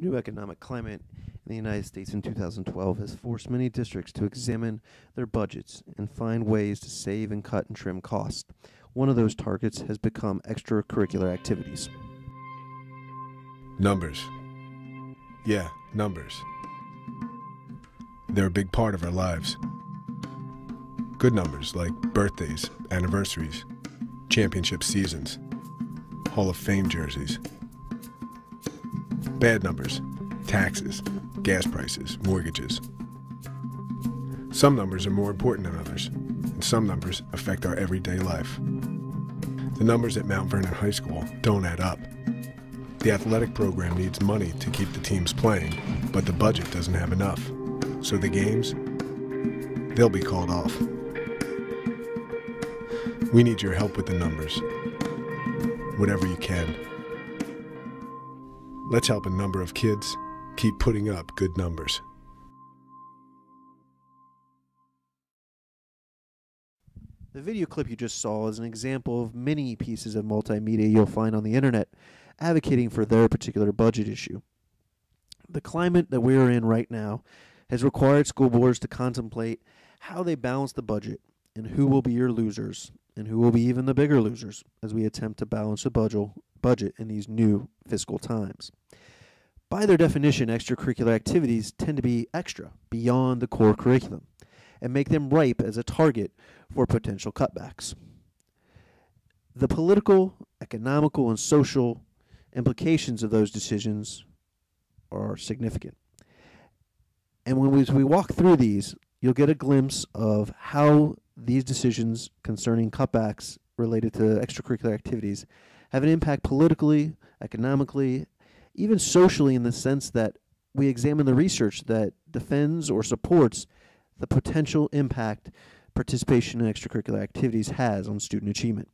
new economic climate in the United States in 2012 has forced many districts to examine their budgets and find ways to save and cut and trim costs. One of those targets has become extracurricular activities. Numbers. Yeah, numbers. They're a big part of our lives. Good numbers like birthdays, anniversaries, championship seasons, Hall of Fame jerseys. Bad numbers, taxes, gas prices, mortgages. Some numbers are more important than others, and some numbers affect our everyday life. The numbers at Mount Vernon High School don't add up. The athletic program needs money to keep the teams playing, but the budget doesn't have enough. So the games, they'll be called off. We need your help with the numbers, whatever you can. Let's help a number of kids keep putting up good numbers. The video clip you just saw is an example of many pieces of multimedia you'll find on the internet advocating for their particular budget issue. The climate that we're in right now has required school boards to contemplate how they balance the budget and who will be your losers and who will be even the bigger losers as we attempt to balance the budget in these new fiscal times. By their definition, extracurricular activities tend to be extra, beyond the core curriculum, and make them ripe as a target for potential cutbacks. The political, economical, and social implications of those decisions are significant. And when we walk through these, you'll get a glimpse of how these decisions concerning cutbacks related to extracurricular activities have an impact politically, economically, even socially, in the sense that we examine the research that defends or supports the potential impact participation in extracurricular activities has on student achievement.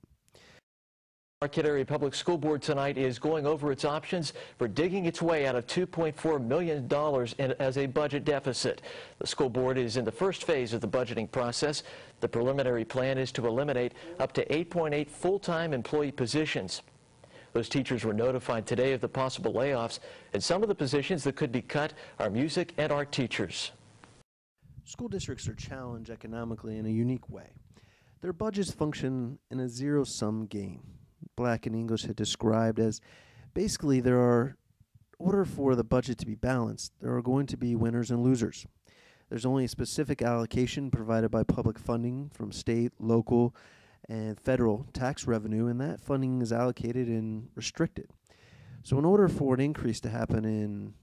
Marquette Area Public School Board tonight is going over its options for digging its way out of $2.4 million as a budget deficit. The school board is in the first phase of the budgeting process. The preliminary plan is to eliminate up to 8.8 full-time employee positions. Those teachers were notified today of the possible layoffs, and some of the positions that could be cut are music and art teachers. School districts are challenged economically in a unique way. Their budgets function in a zero-sum game. Black and English had described as basically in order for the budget to be balanced, there are going to be winners and losers. There's only a specific allocation provided by public funding from state, local, and federal tax revenue, and that funding is allocated and restricted. So in order for an increase to happen in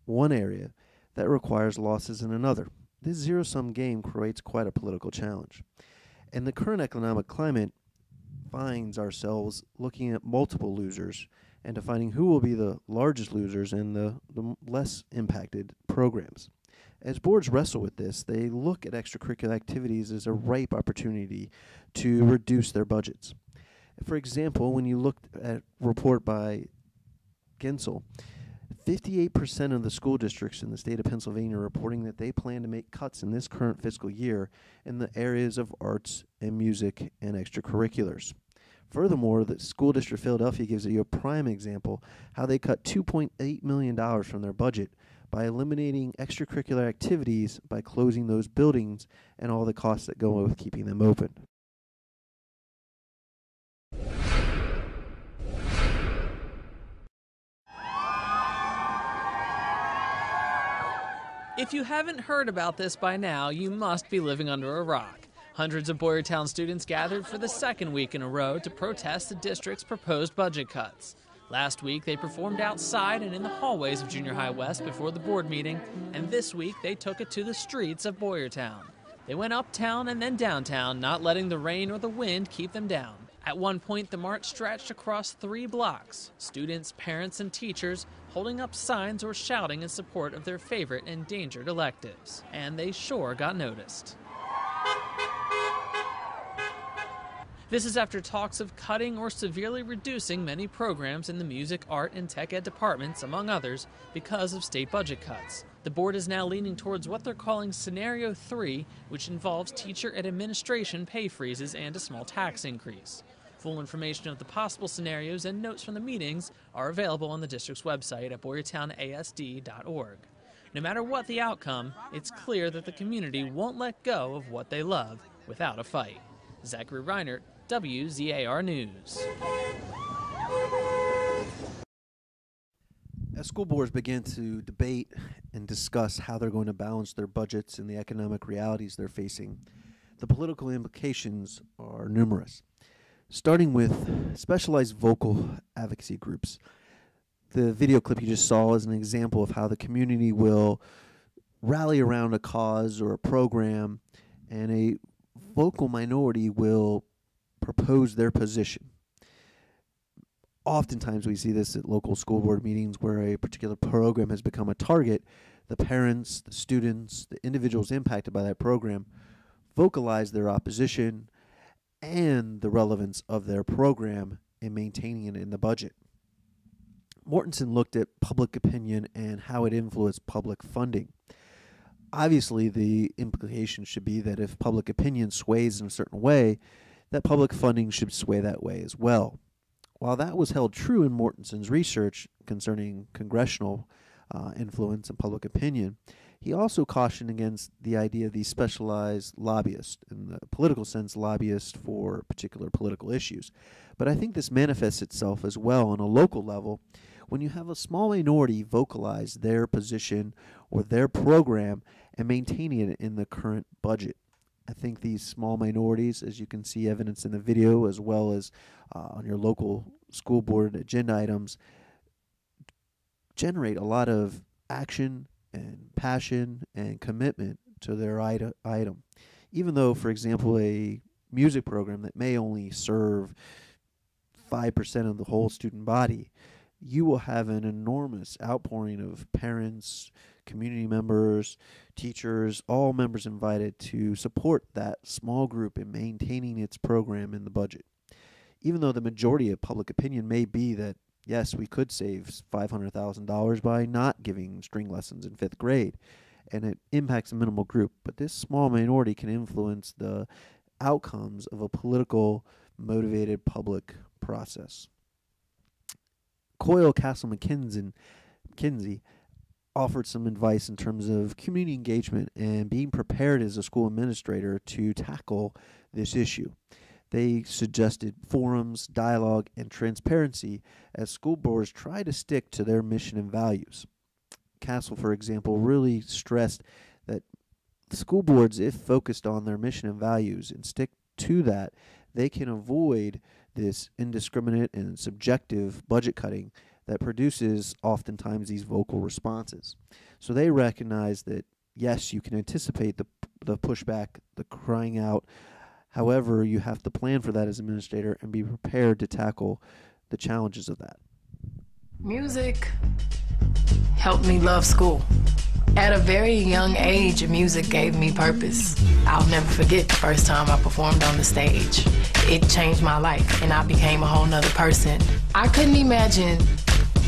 one area, that requires losses in another. This zero-sum game creates quite a political challenge. And the current economic climate finds ourselves looking at multiple losers and defining who will be the largest losers and the less impacted programs. As boards wrestle with this, they look at extracurricular activities as a ripe opportunity to reduce their budgets. For example, when you look at a report by Gensel, 58% of the school districts in the state of Pennsylvania are reporting that they plan to make cuts in this current fiscal year in the areas of arts and music and extracurriculars. Furthermore, the school district of Philadelphia gives you a prime example how they cut $2.8 million from their budget by eliminating extracurricular activities by closing those buildings and all the costs that go with keeping them open. If you haven't heard about this by now, you must be living under a rock. Hundreds of Boyertown students gathered for the second week in a row to protest the district's proposed budget cuts. Last week, they performed outside and in the hallways of Junior High West before the board meeting, and this week they took it to the streets of Boyertown. They went uptown and then downtown, not letting the rain or the wind keep them down. At one point, the march stretched across 3 blocks, students, parents, and teachers holding up signs or shouting in support of their favorite endangered electives. And they sure got noticed. This is after talks of cutting or severely reducing many programs in the music, art, and tech ed departments, among others, because of state budget cuts. The board is now leaning towards what they're calling Scenario 3, which involves teacher and administration pay freezes and a small tax increase. Full information of the possible scenarios and notes from the meetings are available on the district's website at boyertownasd.org. No matter what the outcome, it's clear that the community won't let go of what they love without a fight. Zachary Reinert, WZAR News. As school boards begin to debate and discuss how they're going to balance their budgets and the economic realities they're facing, the political implications are numerous. Starting with specialized vocal advocacy groups. The video clip you just saw is an example of how the community will rally around a cause or a program, and a vocal minority will propose their position. Oftentimes we see this at local school board meetings where a particular program has become a target. The parents, the students, the individuals impacted by that program vocalize their opposition and the relevance of their program in maintaining it in the budget. Mortensen looked at public opinion and how it influenced public funding. Obviously, the implication should be that if public opinion sways in a certain way, that public funding should sway that way as well. While that was held true in Mortensen's research concerning congressional influence and public opinion, he also cautioned against the idea of these specialized lobbyists, in the political sense, lobbyists for particular political issues. But I think this manifests itself as well on a local level when you have a small minority vocalize their position or their program and maintaining it in the current budget. I think these small minorities, as you can see evidence in the video as well as on your local school board agenda items, generate a lot of action and passion and commitment to their item. Even though, for example, a music program that may only serve 5% of the whole student body, you will have an enormous outpouring of parents, community members, teachers, all members invited to support that small group in maintaining its program in the budget. Even though the majority of public opinion may be that, yes, we could save $500,000 by not giving string lessons in 5th grade, and it impacts a minimal group, but this small minority can influence the outcomes of a political motivated public process. Coyle Castle McKinsey offered some advice in terms of community engagement and being prepared as a school administrator to tackle this issue. They suggested forums, dialogue, and transparency as school boards try to stick to their mission and values. Castle, for example, really stressed that school boards, if focused on their mission and values and stick to that, they can avoid this indiscriminate and subjective budget cutting that produces oftentimes these vocal responses. So they recognize that, yes, you can anticipate the pushback, the crying out. However, you have to plan for that as an administrator and be prepared to tackle the challenges of that. Music helped me love school. At a very young age, music gave me purpose. I'll never forget the first time I performed on the stage. It changed my life, and I became a whole nother person. I couldn't imagine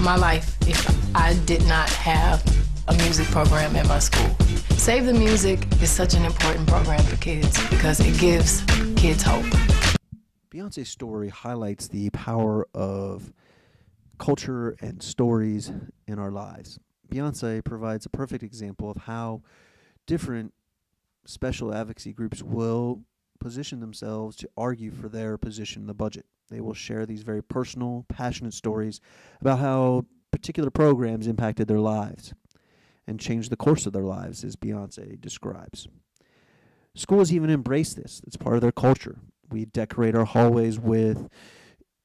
my life if I did not have a music program at my school. Save the Music is such an important program for kids because it gives kids hope. Beyonce's story highlights the power of culture and stories in our lives. Beyonce provides a perfect example of how different special advocacy groups will position themselves to argue for their position in the budget. They will share these very personal, passionate stories about how particular programs impacted their lives and changed the course of their lives, as Beyonce describes. Schools even embrace this. It's part of their culture. We decorate our hallways with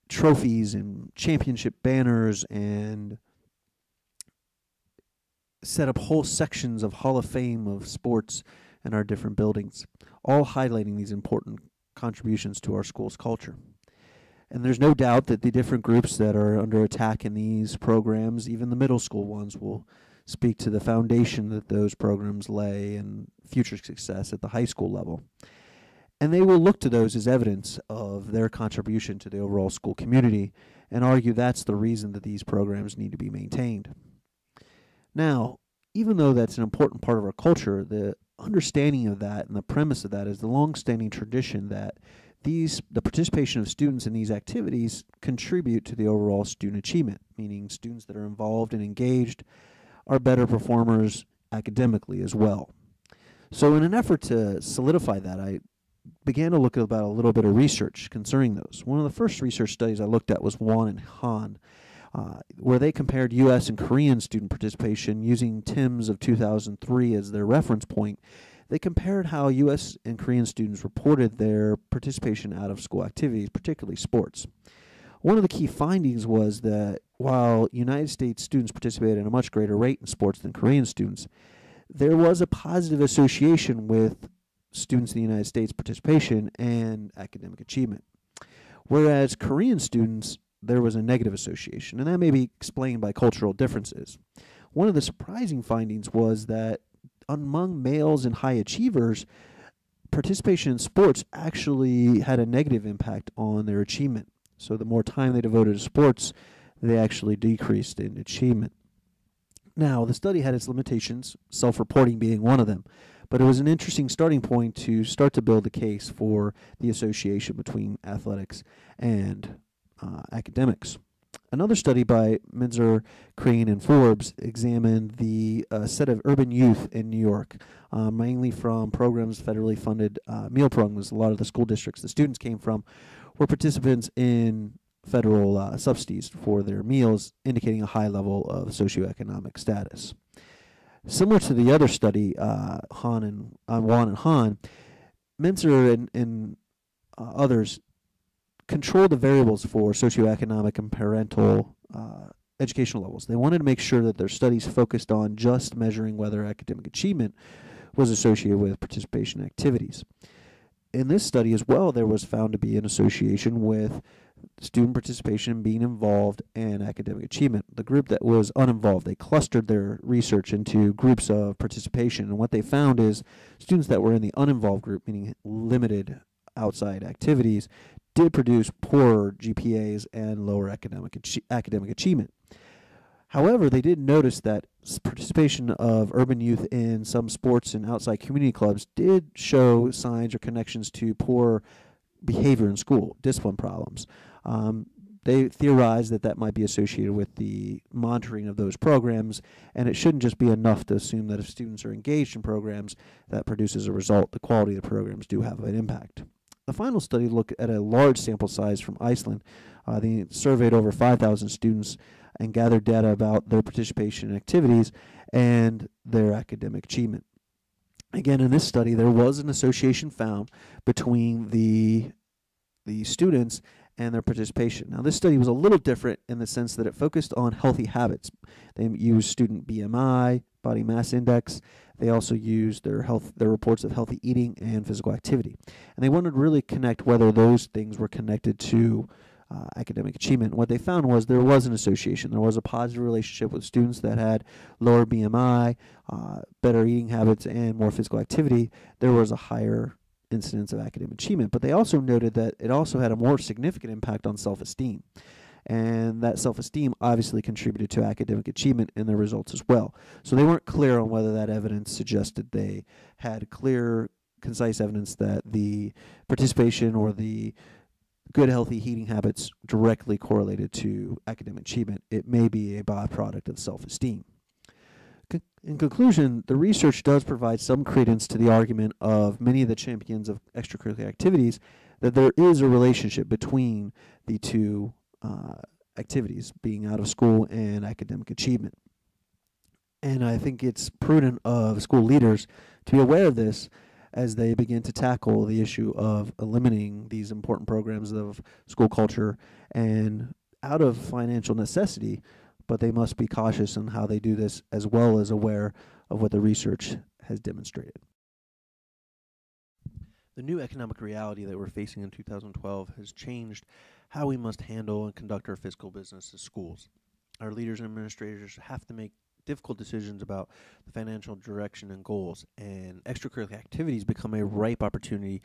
trophies and championship banners and set up whole sections of Hall of Fame of sports in our different buildings, all highlighting these important contributions to our school's culture. And there's no doubt that the different groups that are under attack in these programs, even the middle school ones, will speak to the foundation that those programs lay and future success at the high school level. And they will look to those as evidence of their contribution to the overall school community and argue that's the reason that these programs need to be maintained. Now, even though that's an important part of our culture, the understanding of that and the premise of that is the long-standing tradition that The participation of students in these activities contribute to the overall student achievement, meaning students that are involved and engaged are better performers academically as well. So in an effort to solidify that, I began to look about a little bit of research concerning those. One of the first research studies I looked at was Won and Han, where they compared U.S. and Korean student participation using TIMSS of 2003 as their reference point. They compared how U.S. and Korean students reported their participation out of school activities, particularly sports. One of the key findings was that while United States students participated at a much greater rate in sports than Korean students, there was a positive association with students in the United States' participation and academic achievement. Whereas Korean students, there was a negative association, and that may be explained by cultural differences. One of the surprising findings was that among males and high achievers, participation in sports actually had a negative impact on their achievement. So the more time they devoted to sports, they actually decreased in achievement. Now, the study had its limitations, self-reporting being one of them, but it was an interesting starting point to start to build a case for the association between athletics and academics. Another study by Minzer, Crane, and Forbes examined the set of urban youth in New York, mainly from programs, federally funded meal programs. A lot of the school districts the students came from were participants in federal subsidies for their meals, indicating a high level of socioeconomic status. Similar to the other study, Won and Han, Minzer and others control the variables for socioeconomic and parental educational levels. They wanted to make sure that their studies focused on just measuring whether academic achievement was associated with participation activities. In this study as well, there was found to be an association with student participation, being involved, and academic achievement. The group that was uninvolved, they clustered their research into groups of participation, and what they found is students that were in the uninvolved group, meaning limited outside activities, did produce poorer GPAs and lower academic achievement. However, they did notice that participation of urban youth in some sports and outside community clubs did show signs or connections to poor behavior in school, discipline problems. They theorized that that might be associated with the monitoring of those programs, and it shouldn't just be enough to assume that if students are engaged in programs, that produces a result. The quality of the programs do have an impact. The final study looked at a large sample size from Iceland. They surveyed over 5,000 students and gathered data about their participation in activities and their academic achievement. Again, in this study, there was an association found between the students and their participation. Now, this study was a little different in the sense that it focused on healthy habits. They used student BMI, body mass index. They also used their reports of healthy eating and physical activity. And they wanted to really connect whether those things were connected to academic achievement. What they found was there was an association. There was a positive relationship with students that had lower BMI, better eating habits, and more physical activity. There was a higher incidence of academic achievement. But they also noted that it also had a more significant impact on self-esteem. And that self-esteem obviously contributed to academic achievement in their results as well. So they weren't clear on whether that evidence suggested they had clear, concise evidence that the participation or the good, healthy eating habits directly correlated to academic achievement. It may be a byproduct of self-esteem. In conclusion, the research does provide some credence to the argument of many of the champions of extracurricular activities that there is a relationship between the two activities, being out of school and academic achievement. And I think it's prudent of school leaders to be aware of this as they begin to tackle the issue of eliminating these important programs of school culture and out of financial necessity, but they must be cautious in how they do this as well as aware of what the research has demonstrated. The new economic reality that we're facing in 2012 has changed how we must handle and conduct our fiscal business as schools. Our leaders and administrators have to make difficult decisions about the financial direction and goals, and extracurricular activities become a ripe opportunity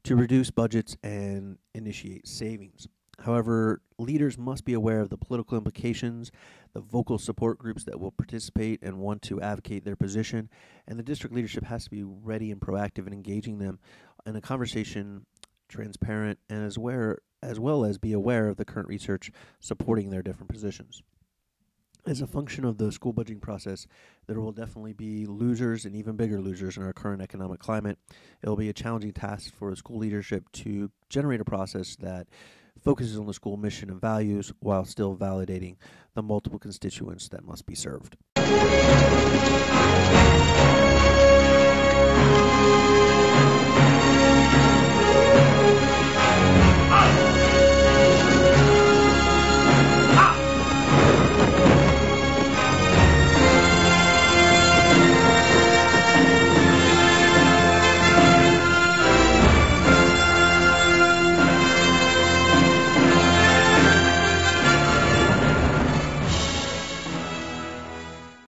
to reduce budgets and initiate savings. However, leaders must be aware of the political implications, the vocal support groups that will participate and want to advocate their position, and the district leadership has to be ready and proactive in engaging them in a conversation transparent, and as well as be aware of the current research supporting their different positions. As a function of the school budgeting process, there will definitely be losers and even bigger losers in our current economic climate. It will be a challenging task for school leadership to generate a process that focuses on the school mission and values while still validating the multiple constituents that must be served.